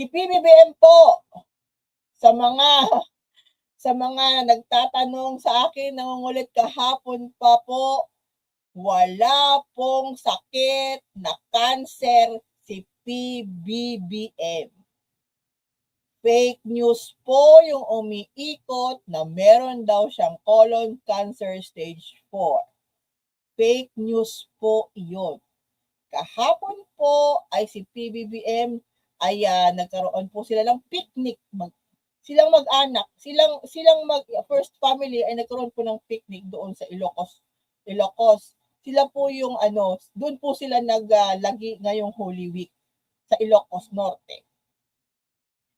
Si PBBM po, sa mga nagtatanong sa akin, nangungulit kahapon pa po, wala pong sakit na cancer si PBBM. Fake news po yung umiikot na meron daw siyang colon cancer stage 4. Fake news po iyon. Kahapon po ay si PBBM ay nagkaroon po sila ng picnic. Silang mag-anak, first family ay nagkaroon po ng picnic doon sa Ilocos. Sila po yung doon po sila naglagi ngayong Holy Week sa Ilocos Norte.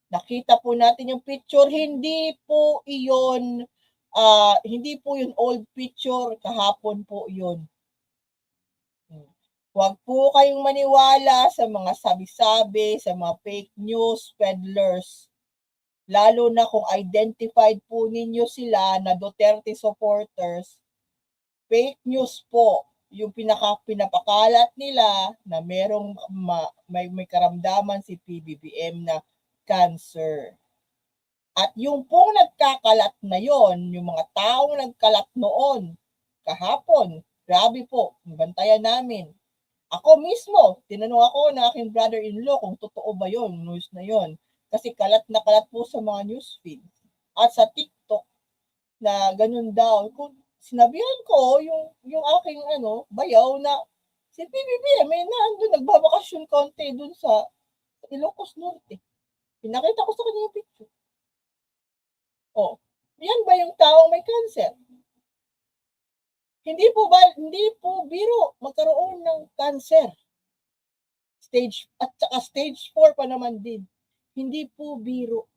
Nakita po natin yung picture, hindi po yun old picture, kahapon po yun. Huwag po kayong maniwala sa mga sabi-sabi, sa mga fake news peddlers. Lalo na kung identified po ninyo sila na Duterte supporters. Fake news po yung pinapakalat nila na merong may karamdaman si PBBM na cancer. At yung pong nagkakalat na yon, yung mga taong nagkalat noon, kahapon, grabe po, bantayan namin. Ako mismo, tinanong ako ng aking brother-in-law kung totoo ba yon, news na yon. Kasi kalat na kalat po sa mga newsfeed. At sa TikTok, na ganun daw. Kung sinabihan ko yung aking bayaw na si PBBM may nagbabakasyon konti dun sa Ilocos Norte. Pinakita ko sa kanya yung picture. Oh, yan ba yung taong may cancer? Hindi po biro magkaroon ng cancer. Stage 4 pa naman din. Hindi po biro.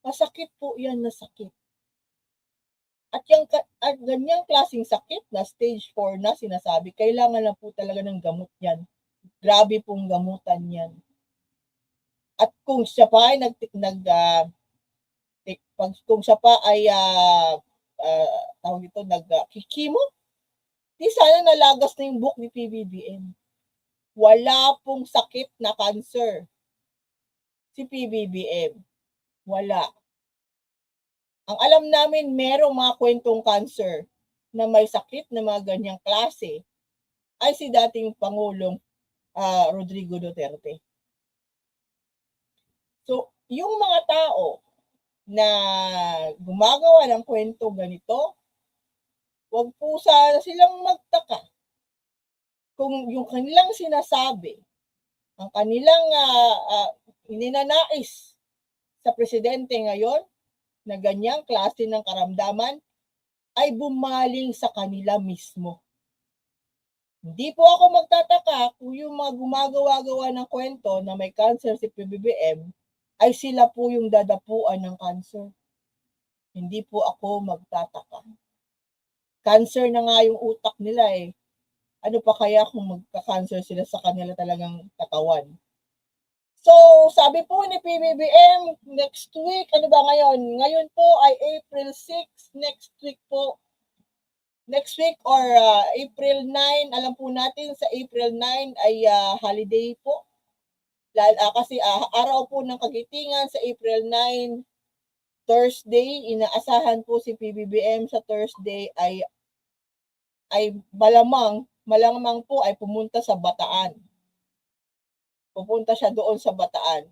Masakit po yan na sakit. At ganyang klaseng sakit na stage 4 na sinasabi, kailangan na po talaga ng gamot yan. Grabe pong gamutan yan. At kung siya pa ay kung siya pa ay tawag ito, nagkikimo, di sana nalagas na yung book ni PBBM. Wala pong sakit na cancer si PBBM. Wala. Ang alam namin, merong mga kwentong cancer na may sakit na mga ganyang klase ay si dating Pangulong Rodrigo Duterte. So, yung mga tao na gumagawa ng kwento ganito, wag po sana silang magtaka kung yung kanilang sinasabi, ang kanilang ininanais sa presidente ngayon na ganyang klase ng karamdaman ay bumaling sa kanila mismo. Hindi po ako magtataka kung yung mga gumagawa-gawa ng kwento na may cancer si PBBM ay sila po yung dadapuan ng cancer. Hindi po ako magtataka. Cancer na nga yung utak nila eh. Ano pa kaya kung magka-cancer sila sa kanila talagang katawan? So, sabi po ni PBBM, next week, ano ba ngayon? Ngayon po ay April 6, next week or April 9, alam po natin sa April 9 ay holiday po. Kasi araw po ng kagitingan sa April 9, Thursday, inaasahan po si PBBM sa Thursday ay malamang po ay pumunta sa Bataan. Pupunta siya doon sa Bataan.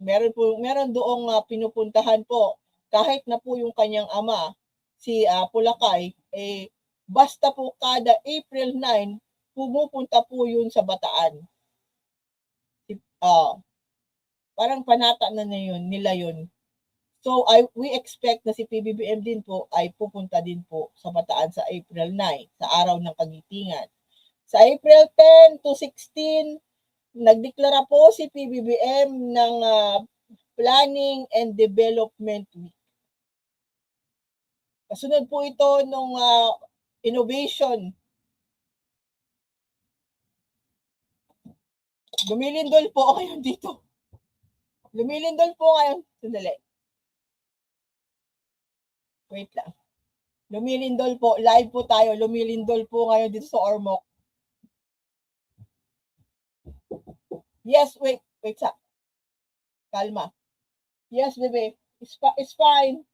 Meron doong pinupuntahan po kahit na po yung kanyang ama si Pulakay basta po kada April 9 pumupunta po yun sa Bataan. Parang panata na nila yun. So we expect na si PBBM din po ay pupunta din po sa Bataan sa April 9 sa araw ng kagitingan. Sa April 10 to 16 nagdeklara po si PBBM ng Planning and Development Week. Kasunod po ito nung innovation. Lumilindol po ngayon dito. Lumilindol po ngayon. Sandali. Wait lang. Lumilindol po. Live po tayo. Lumilindol po ngayon dito sa Ormoc. Yes, wait. Wait sa. Kalma. Yes, bebe. It's fine.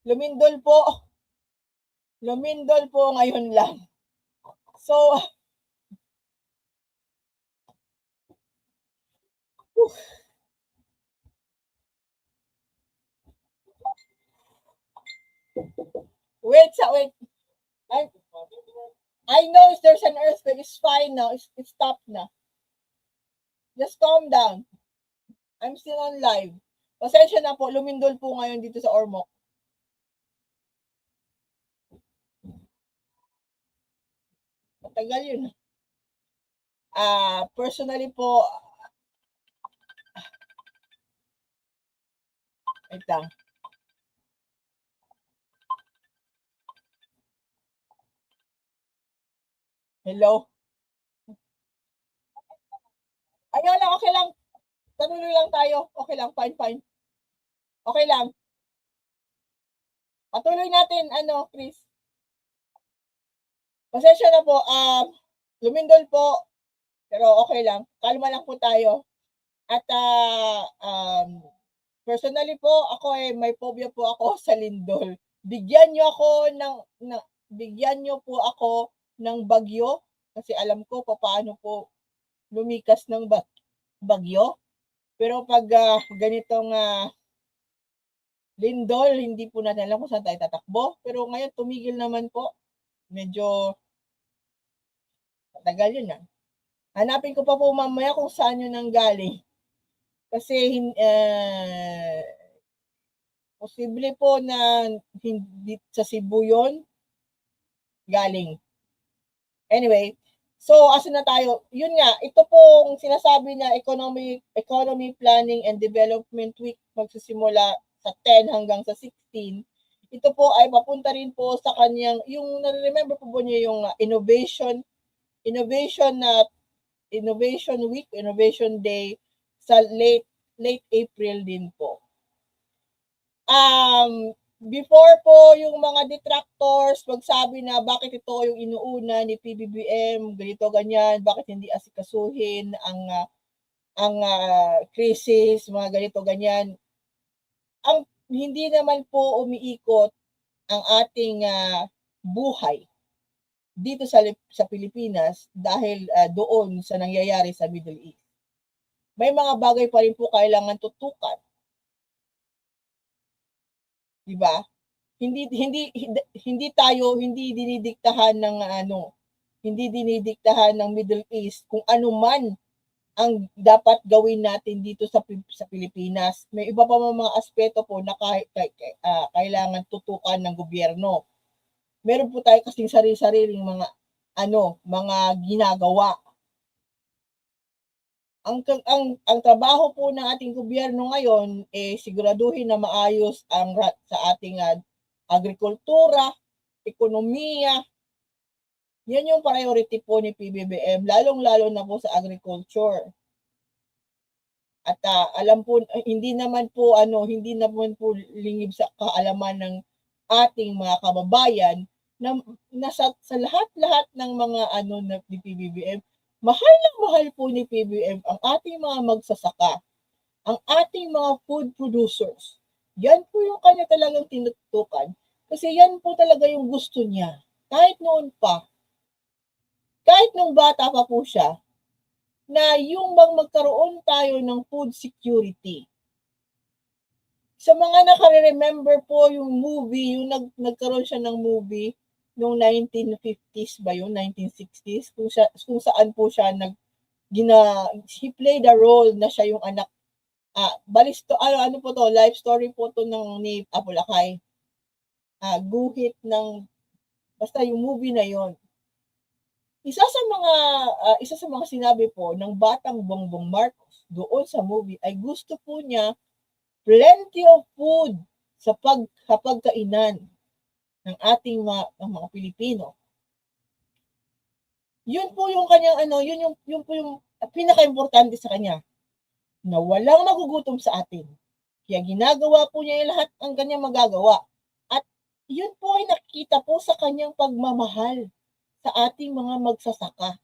Lumindol po. Lumindol po ngayon lang. So, wait. I know there's an earthquake. It's fine now. It's stopped na. Just calm down. I'm still on live. Pasensya na po. Lumindol po ngayon dito sa Ormoc. Matagal yun. Personally po, wait lang. Hello? Ayun lang, okay lang. Tanuloy lang tayo. Okay lang, fine. Okay lang. Patuloy natin, Chris. Pasensya na po, lumindol po. Pero okay lang. Kalma lang po tayo. At personally po, ako may phobia po ako sa lindol. Bigyan niyo po ako ng bagyo kasi alam ko paano po lumikas ng bagyo. Pero pag ganitong lindol, hindi po natin alam kung saan tayo tatakbo. Pero ngayon, tumigil naman po. Medyo matagal yun. Hanapin ko pa po mamaya kung saan yun nanggaling. Kasi posible po na hindi sa Cebu yun galing. Anyway, so asa na tayo? Yun nga, ito pong sinasabi na Economy Planning and Development Week magsisimula sa 10 hanggang sa 16. Ito po ay papunta rin po sa kanyang, yung na-remember po niyo yung Innovation Week, Innovation Day sa late April din po. Before po yung mga detractors magsabi na bakit ito yung inuuna ni PBBM, ganito ganyan, bakit hindi asikasuhin ang crisis, mga ganito ganyan. Ang hindi naman po umiikot ang ating buhay dito sa Pilipinas dahil doon sa nangyayari sa Middle East. May mga bagay pa rin po kailangan tutukan. 'Di ba? Hindi tayo dinidiktahan ng Middle East kung ano man ang dapat gawin natin dito sa Pilipinas. May iba pa mga aspeto po na kailangan tutukan ng gobyerno. Meron po tayo kasing sarili-sariling mga ginagawa. Ang trabaho po ng ating gobyerno ngayon siguraduhin na maayos sa ating agrikultura, ekonomiya. Yan yung priority po ni PBBM, lalong-lalo na po sa agriculture. At alam po, hindi naman po lingib sa kaalaman ng ating mga kababayan na sa lahat-lahat ng mga ni PBBM, mahal po ni PBM ang ating mga magsasaka, ang ating mga food producers. Yan po yung kanya talagang tinutukan kasi yan po talaga yung gusto niya. Kahit noon pa, kahit nung bata pa po siya, na yung magkaroon tayo ng food security. Sa mga naka-remember po yung movie, yung nagkaroon siya ng movie noong 1950s ba yun, 1960s, kung saan po siya he played a role na siya yung anak. Ano po to, life story po to ni Apolacay. Guhit ng, basta yung movie na yon. Isa sa mga sinabi po ng batang Bongbong Marcos doon sa movie ay gusto po niya plenty of food sa pagkainan ng ating mga Pilipino. Yun po yung kanyang yun po yung pinaka-importante sa kanya, na walang magugutom sa atin. Kaya ginagawa po niya yung lahat ang kanyang magagawa. At yun po ay nakikita po sa kanyang pagmamahal sa ating mga magsasaka.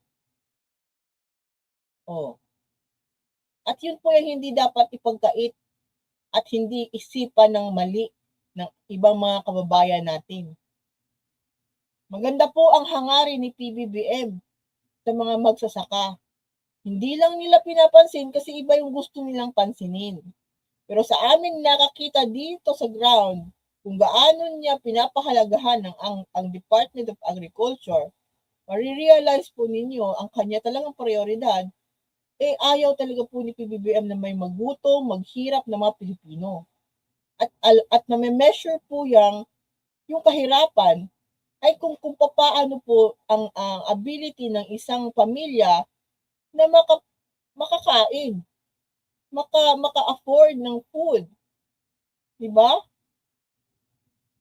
At yun po yung hindi dapat ipagkait at hindi isipan ng mali ng ibang mga kababayan natin. Maganda po ang hangarin ni PBBM sa mga magsasaka. Hindi lang nila pinapansin kasi iba yung gusto nilang pansinin. Pero sa amin nakakita dito sa ground kung gaano niya pinapahalagahan ang Department of Agriculture, marirealize po ninyo ang kanya talagang prioridad, ayaw talaga po ni PBBM na may magutom, maghirap na mga Pilipino. At na-measure po yung kahirapan ay kung paano po ang ability ng isang pamilya na makakain, maka-afford ng food. Diba?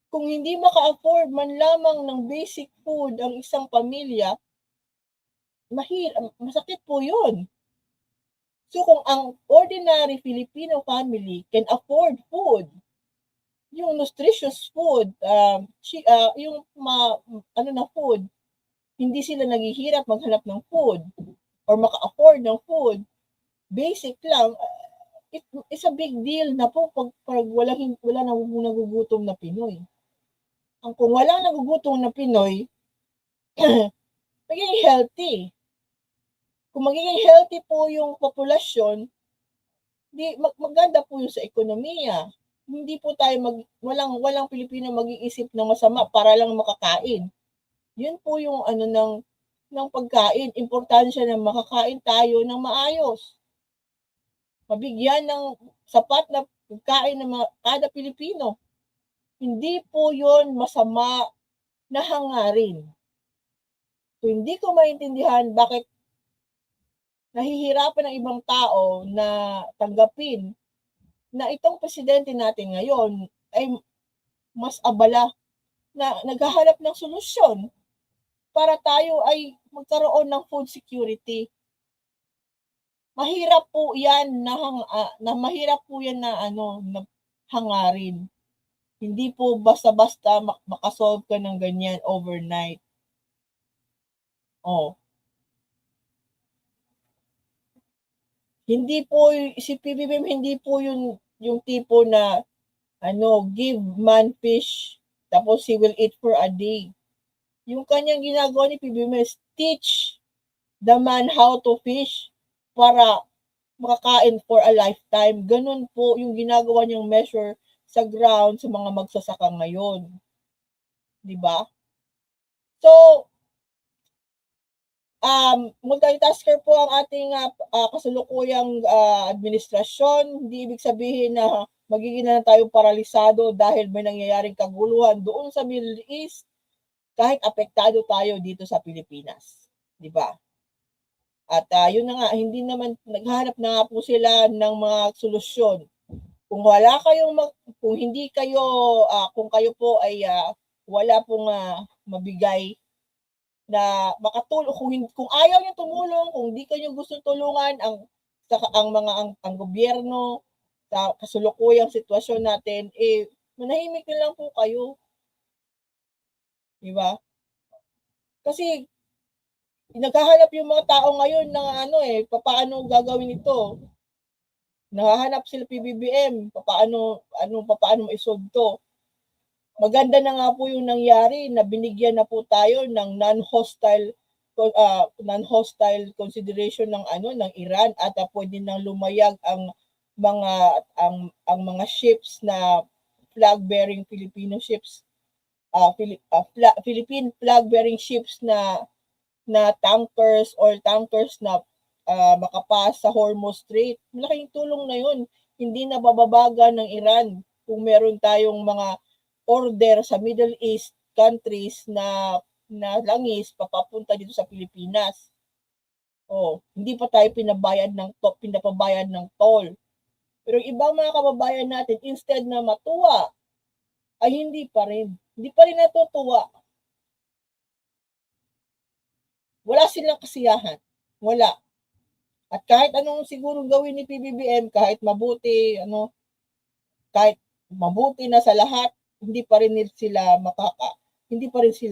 Kung hindi maka-afford man lamang ng basic food ang isang pamilya, masakit po yun. So kung ang ordinary Filipino family can afford food, yung nutritious food, yung food, hindi sila naghihirap maghanap ng food or maka-afford ng food, basic lang, it's a big deal na po pag wala nang nagugutom na Pinoy. Kung walang nagugutom na Pinoy, magiging healthy. Kung magiging healthy po yung populasyon, di maganda po yung sa ekonomiya. Hindi po tayo walang Pilipino mag-iisip ng masama para lang makakain. Yun po yung ng pagkain, importansya na makakain tayo ng maayos. Mabigyan ng sapat na pagkain ng kada Pilipino. Hindi po yun masama na hangarin. So, hindi ko maintindihan bakit nahihirapan ng ibang tao na tanggapin na itong presidente natin ngayon ay mas abala na naghahanap ng solusyon para tayo ay magkaroon ng food security. Mahirap po yan na mahirap po yan na hangarin. Hindi po basta-basta makasolve ka ng ganyan overnight. Hindi po si PBBM hindi po yung tipo na give man fish tapos he will eat for a day. Yung kanyang ginagawa ni PBBM is teach the man how to fish para makakain for a lifetime. Ganun po yung ginagawa niyang measure sa ground sa mga magsasaka ngayon. 'Di ba? So, multitasker po ang ating kasulukuyang administrasyon. Hindi ibig sabihin na magiging na tayong paralisado dahil may nangyayaring kaguluhan doon sa Middle East, kahit apektado tayo dito sa Pilipinas. 'Di ba? At yun na nga, hindi naman naghahanap na nga po sila ng mga solusyon. Kung wala kayong kung hindi kayo kung kayo po ay wala pong mabigay na makatulong, kung ayaw niyo tumulong, kung hindi kayo gusto tulungan ang gobyerno sa kasulukuyang sitwasyon natin, manahimik na lang po kayo. 'Di ba? Kasi naghahanap yung mga tao ngayon ng paano gagawin ito. Nahahanap sila PBBM, paano mo isolve to. Maganda na nga po yung nangyari na binigyan na po tayo ng non-hostile consideration ng Iran at pwede nang lumayag ang mga ships na flag-bearing Filipino ships, Philippine flag-bearing ships na tankers na makapas sa Hormuz Strait. Malaking tulong na yun. Hindi na bababaga ng Iran kung meron tayong mga order sa Middle East countries na langis papapunta dito sa Pilipinas. Hindi pa tayo pinapabayad ng toll. Pero ibang mga kababayan natin, instead na matuwa, ay hindi pa rin natutuwa. Wala silang kasiyahan. Wala. At kahit anong siguro gawin ni PBBM, kahit mabuti na sa lahat, hindi pa rin sila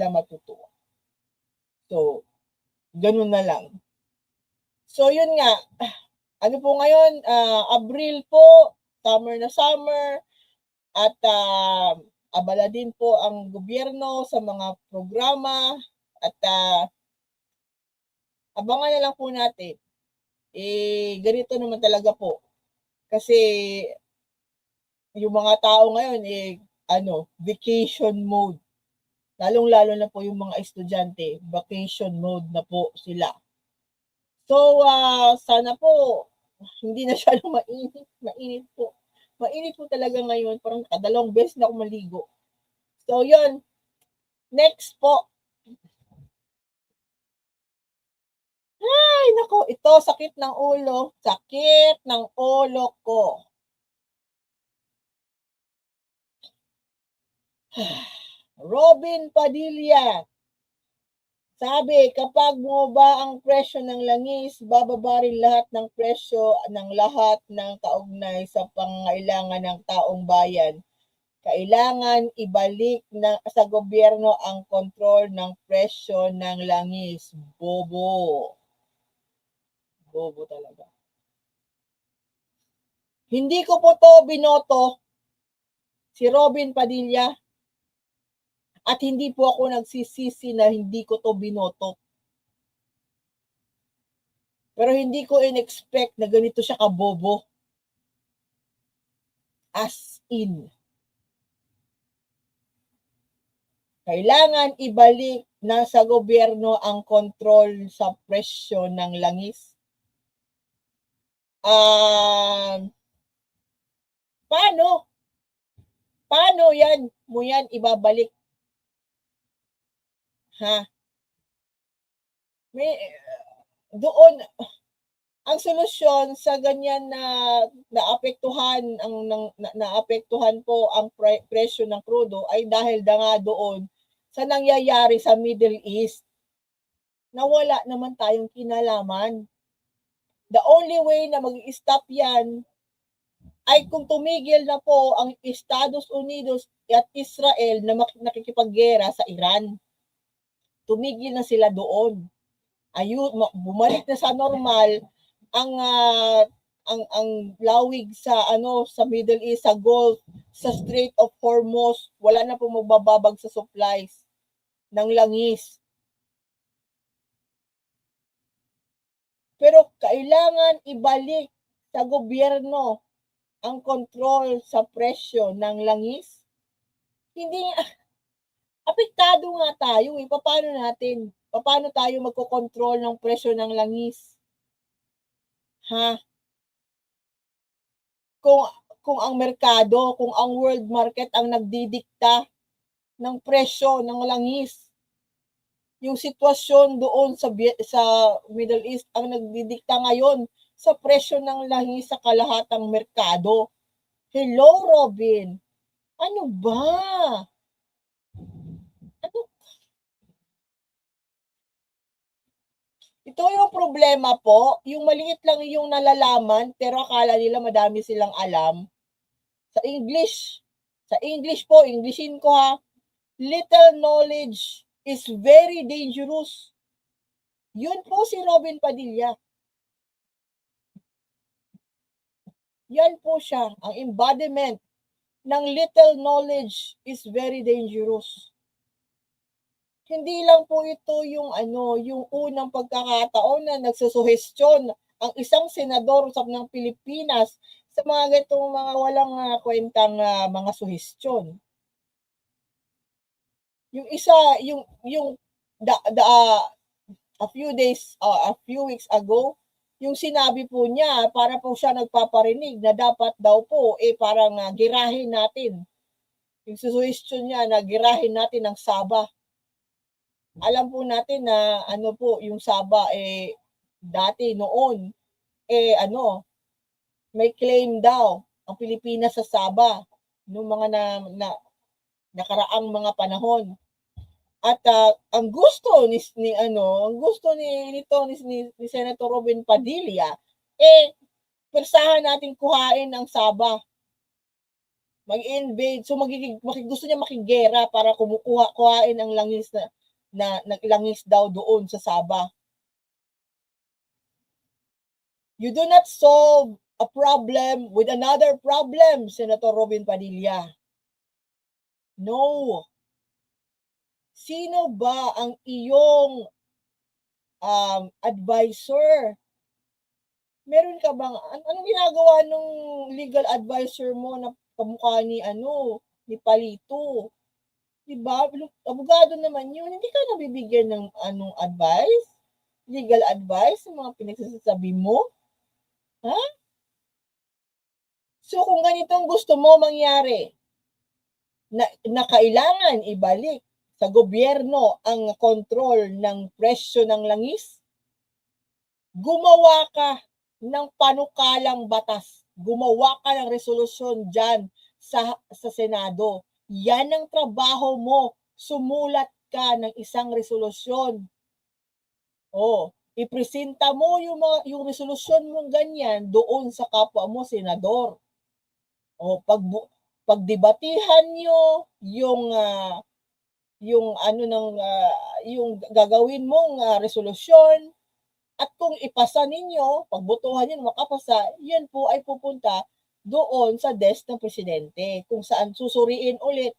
matutuwa. So, ganun na lang. So, yun nga, Ano po ngayon, Abril po, summer na summer, at abala din po ang gobyerno sa mga programa at abangan na lang po natin. Ganito naman talaga po. Kasi yung mga tao ngayon, vacation mode. Lalong-lalo na po yung mga estudyante, vacation mode na po sila. So, sana po hindi na siya mainit. Mainit po. Mainit po talaga ngayon. Parang kadalawang beses na ako maligo. So, yun. Next po. Ay, nako. Ito, sakit ng ulo. Sakit ng ulo ko. Robin Padilla. Sabi, kapag bumaba ang presyo ng langis, bababa rin lahat ng presyo ng lahat ng kaugnay sa pangangailangan ng taong bayan. Kailangan ibalik sa gobyerno ang kontrol ng presyo ng langis. Bobo. Bobo talaga. Hindi ko po to binoto, si Robin Padilla. At hindi po ako nagsisisi na hindi ko to binoto. Pero hindi ko in-expect na ganito siya kabobo. As in. Kailangan ibalik na sa gobyerno ang kontrol sa presyo ng langis. Paano? Paano mo yan ibabalik? Ha? Doon, ang solusyon sa ganyan na naapektuhan po ang presyo ng krudo ay dahil nga doon sa nangyayari sa Middle East na wala naman tayong kinalaman. The only way na mag-stop yan ay kung tumigil na po ang Estados Unidos at Israel na nakikipaggera sa Iran. Tumigil na sila doon. Bumalik na sa normal ang lawig sa Middle East, sa Gulf, sa Strait of Hormuz, wala na po magbababag sa supplies ng langis. Pero kailangan ibalik sa gobyerno ang kontrol sa presyo ng langis. Hindi apektado nga tayo eh. Paano tayo magkokontrol ng presyo ng langis? Ha? Kung ang merkado, kung ang world market ang nagdidikta ng presyo ng langis. Yung sitwasyon doon sa Middle East ang nagdidikta ngayon sa presyo ng langis sa kalahatang merkado. Hello, Robin. Ano ba? Ito yung problema po, yung maliit lang yung nalalaman pero akala nila madami silang alam. Sa English po, Englishin ko ha, little knowledge is very dangerous. Yun po si Robin Padilla. Yan po siya, ang embodiment ng little knowledge is very dangerous. Hindi lang po ito yung yung unang pagkakataon na nagsusuhestyon ang isang senador ng Pilipinas sa mga ganitong mga walang kwentang mga suhestyon. Yung isa, yung a few weeks ago, yung sinabi po niya, para po siya nagpaparinig na dapat daw po parang girahin natin. Yung suhestyon niya na girahin natin ang Sabah. Alam po natin na yung Sabah dati noon may claim daw ang Pilipinas sa Sabah noong mga nakaraang mga panahon. At ang gusto ni Senator Robin Padilla persahan natin kuhain ang Sabah. Mag-invade, so gusto niya makigera para kuhain ang langis na langis daw doon sa Sabah. You do not solve a problem with another problem, Senator Robin Padilla. No. Sino ba ang iyong advisor? Meron ka bang, anong ginagawa nung legal advisor mo na kamukha ni ni Palito? Diba? Abogado naman yun. Hindi ka nabibigyan ng advice? Legal advice sa mga pinagsasabi mo? Ha? So kung ganitong gusto mo mangyari, na kailangan ibalik sa gobyerno ang kontrol ng presyo ng langis, gumawa ka ng panukalang batas. Gumawa ka ng resolusyon dyan sa Senado. Yan ang trabaho mo. Sumulat ka ng isang resolusyon. Ipresenta mo yung resolusyon mong ganyan doon sa kapwa mo, senador. Pagdebatihan nyo yung yung gagawin mong resolusyon, at kung ipasa ninyo, pagbotohan nyo makapasa, yan po ay pupunta doon sa desk ng presidente, kung saan susuriin ulit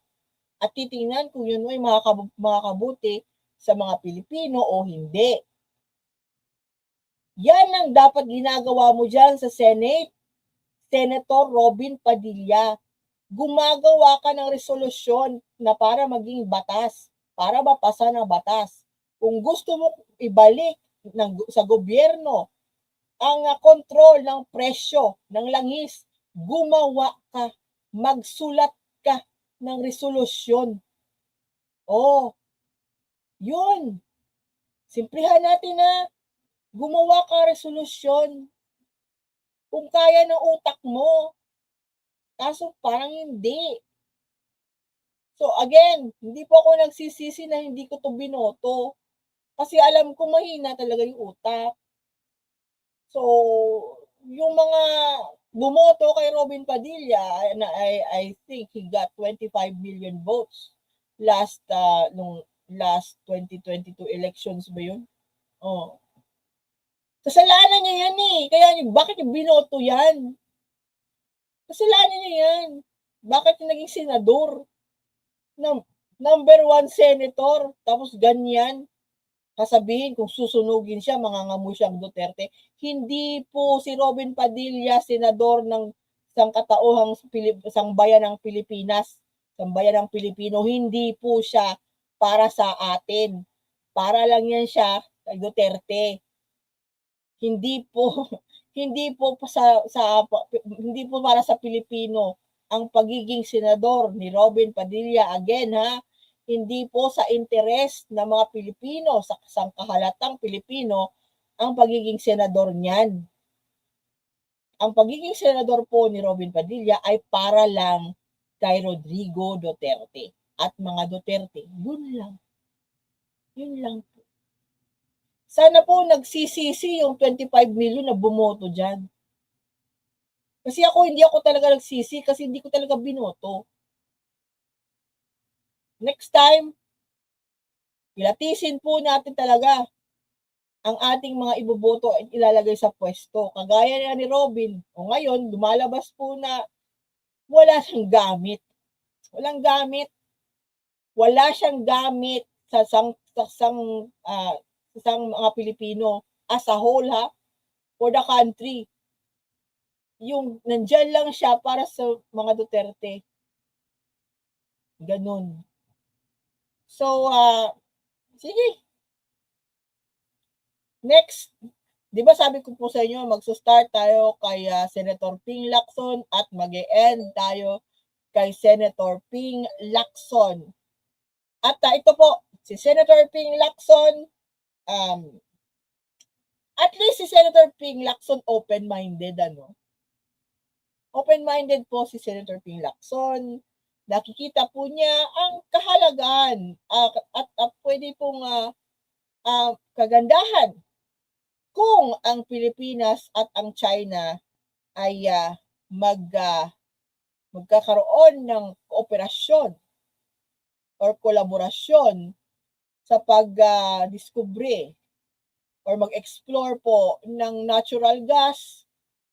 at titingnan kung yun ay makakabuti sa mga Pilipino o hindi. Yan ang dapat ginagawa mo dyan sa Senate, Senator Robin Padilla. Gumagawa ka ng resolusyon na para maging batas, para mapasa ng batas. Kung gusto mo ibalik sa gobyerno ang kontrol ng presyo ng langis, gumawa ka, magsulat ka ng resolusyon. Yun. Simplihan natin na gumawa ka resolusyon kung kaya ng utak mo. Kaso parang hindi. So again, hindi po ako nagsisisi na hindi ko to binoto. Kasi alam ko mahina talaga yung utak. So, yung mga bumoto kay Robin Padilla, I think he got 25 million votes nung last 2022 elections ba yun? Kasalanan niya yan eh. Kaya bakit yung binoto yan? Kasalanan niya yan. Bakit yung naging senador? Number 1 senator, tapos ganyan. Kasabihin kung susunugin siya, mangangamoy siyang Duterte. Hindi po si Robin Padilla, senador ng sangkatauhang sangbayan ng Pilipinas, sangbayan ng Pilipino. Hindi po siya para sa atin. Para lang yan siya kay Duterte. Hindi po hindi po para sa Pilipino ang pagiging senador ni Robin Padilla. Again hindi po sa interes ng mga Pilipino, sa sangkahalatang Pilipino ang pagiging senador niyan. Ang pagiging senador po ni Robin Padilla ay para lang kay Rodrigo Duterte at mga Duterte. Yun lang po. Sana po nagsisisi yung 25 million na bumoto dyan. Kasi hindi ako talaga nagsisi kasi hindi ko talaga binoto. Next time, ilatisin po natin talaga ang ating mga iboboto at ilalagay sa pwesto. Kagaya ni Robin, ngayon, lumalabas po na wala siyang gamit. Walang gamit. Wala siyang gamit sa mga Pilipino as a whole for the country. Yung nandyan lang siya para sa mga Duterte. Ganun. So, sige. Next, di ba sabi ko po sa inyo, magso-start tayo kay Senator Ping Lacson at mag-e-end tayo kay Senator Ping Lacson. At ito po, si Senator Ping Lacson, at least si Senator Ping Lacson open-minded, Open-minded po si Senator Ping Lacson. Nakikita po niya ang kahalagahan at pwede pong kagandahan kung ang Pilipinas at ang China ay magkakaroon ng kooperasyon or kolaborasyon sa pagdiskubre or mag-explore po ng natural gas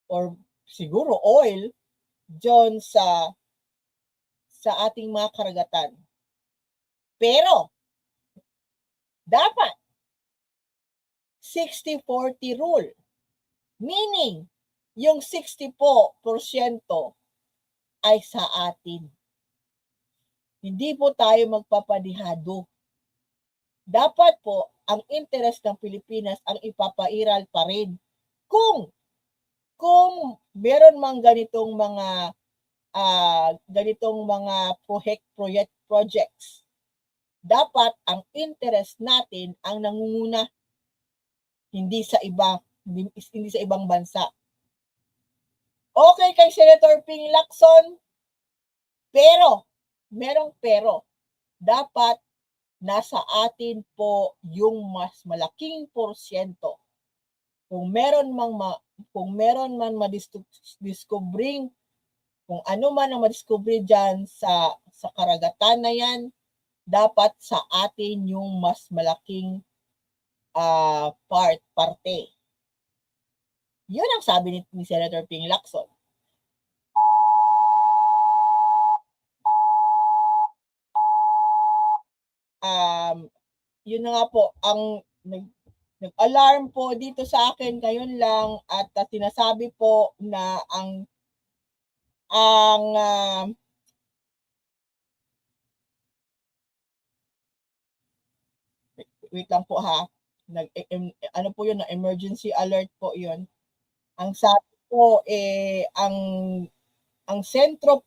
or siguro oil dyan sa ating mga karagatan. Pero, dapat 60-40 rule. Meaning, yung 60% ay sa atin. Hindi po tayo magpapadihado. Dapat po, ang interest ng Pilipinas ang ipapairal pa rin. Kung meron mang ganitong mga projects, dapat ang interest natin ang nangunguna, hindi sa ibang bansa. Okay kay Senator Ping Lacson, pero dapat nasa atin po yung mas malaking porsyento. Kung meron man madiscovering, kung ano man ang madiscover dyan sa karagatan na yan, dapat sa atin yung mas malaking parte. Yun ang sabi ni Senator Ping Lacson. Yun na nga po, ang nag-alarm po dito sa akin ngayon lang at sinasabi po na ang wait lang po ha. Ano po yun, emergency alert po yun. Ang sabi po ang sentro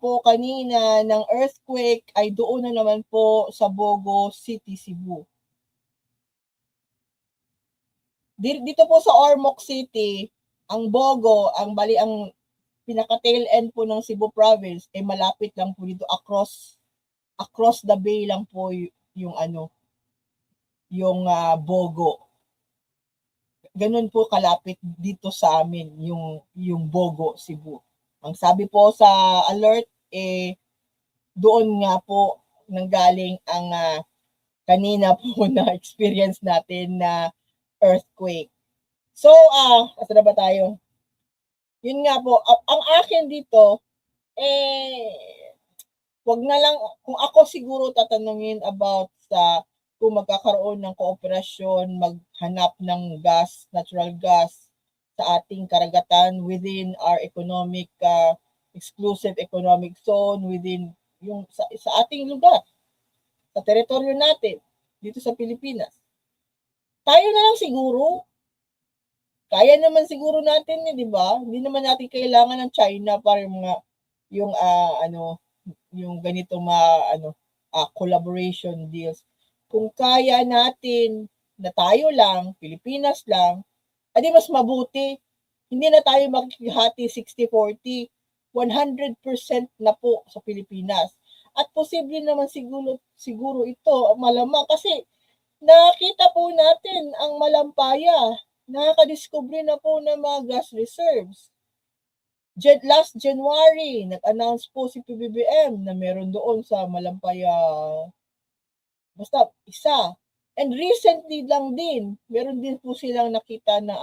po kanina ng earthquake ay doon na naman po sa Bogo City, Cebu. Dito po sa Ormoc City, ang Bogo, ang pinaka-tail end po ng Cebu province ay malapit lang po dito across the bay lang po yung Bogo. Ganun po kalapit dito sa amin yung Bogo, Cebu. Ang sabi po sa alert doon nga po nanggaling ang kanina po na experience natin na earthquake. So, asa na ba tayo? Yun nga po, ang akin dito, wag na lang, kung ako siguro tatanungin about kung magkakaroon ng kooperasyon, maghanap ng natural gas sa ating karagatan within our exclusive economic zone, within sa ating lugar, sa teritoryo natin, dito sa Pilipinas. Tayo na lang siguro. Kaya naman siguro natin di ba? Hindi naman natin kailangan ng China para yung ganito collaboration deals. Kung kaya natin na tayo lang, Pilipinas lang, adi mas mabuti. Hindi na tayo makikihati 60-40, 100% na po sa Pilipinas. At posible naman siguro ito, malamang kasi nakita po natin ang Malampaya, nakakadiscover na po ng mga gas reserves. Last January, nag-announce po si PBBM na meron doon sa Malampaya, basta isa. And recently lang din, meron din po silang nakita na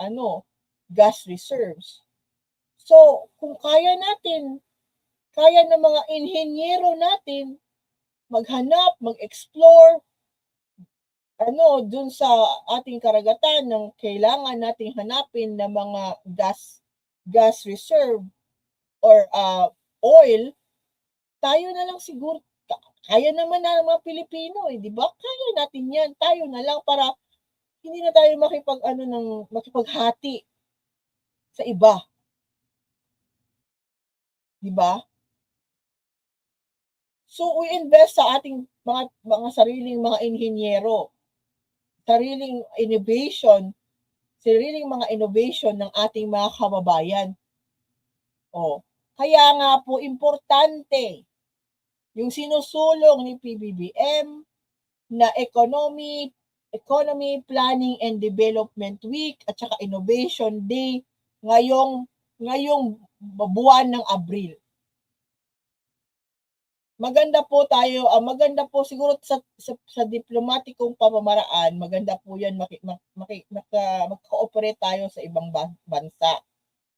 gas reserves. So, kung kaya ng mga inhenyero natin maghanap, mag-explore, dun sa ating karagatan ng kailangan nating hanapin na mga gas reserve or oil, tayo na lang siguro, kaya naman na mga Pilipino, di ba? Kaya natin yan, tayo na lang para hindi na tayo makipaghati sa iba. Di ba? So, we invest sa ating mga sariling mga inhenyero, sariling mga innovation ng ating mga kababayan. Kaya nga po importante yung sinusulong ni PBBM na Economy Planning and Development Week at saka Innovation Day ngayong buwan ng Abril. maganda po tayo, maganda po siguro sa diplomatikong pamamaraan, maganda po 'yan mag-cooperate tayo sa ibang bansa,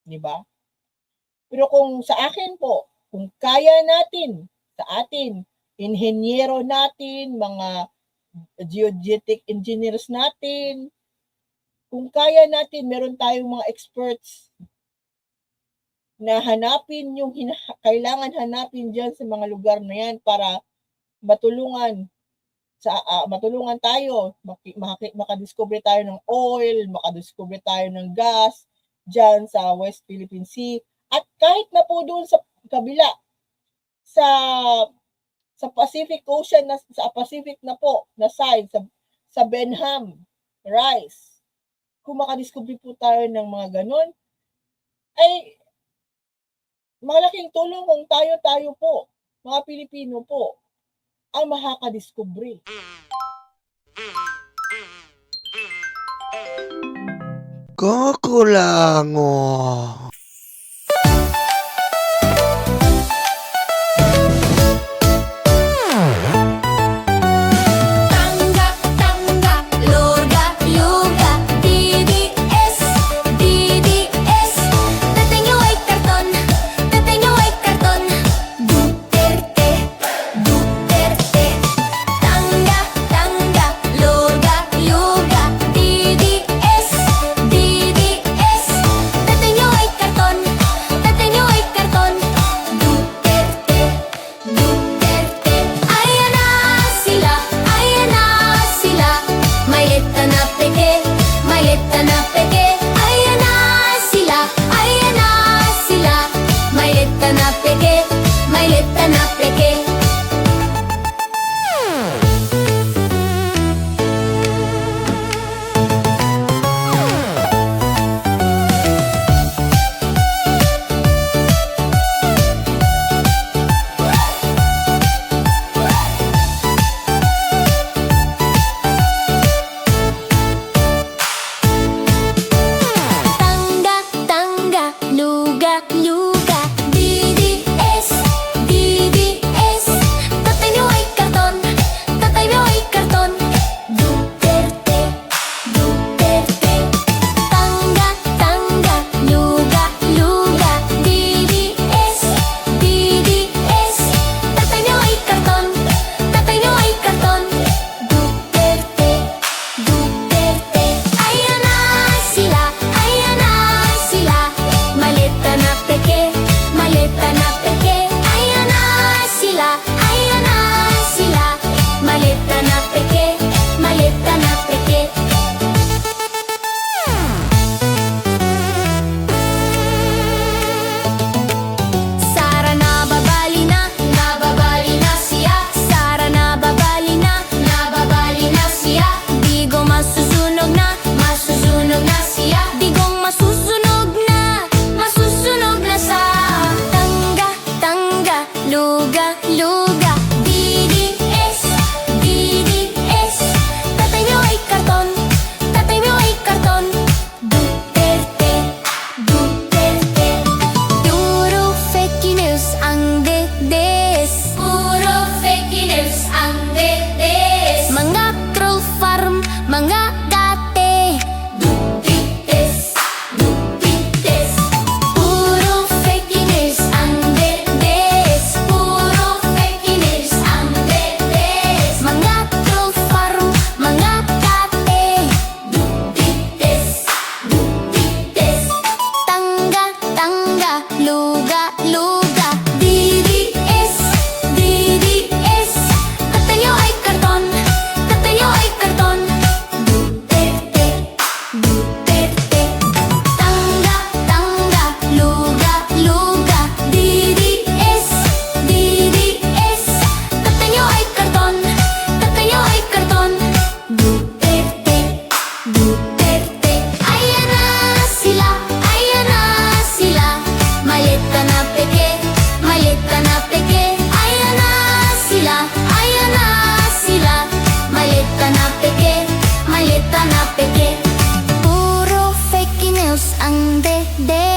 'di ba? Pero kung sa akin po, kung kaya natin sa atin, inhenyero natin, mga geodetic engineers natin, kung kaya natin, meron tayong mga experts na hanapin yung kailangan hanapin diyan sa mga lugar na yan para matulungan tayo, makadiscover tayo ng oil, makadiscover tayo ng gas diyan sa West Philippine Sea, at kahit na po doon sa kabila sa Pacific Ocean, sa Pacific na po na side, sa Benham Rice, kung makadiscover po tayo ng mga ganon, ay malaking tulong kung tayo po, mga Pilipino po, ang makakadiscover. Kakulango. Puro fake news ang de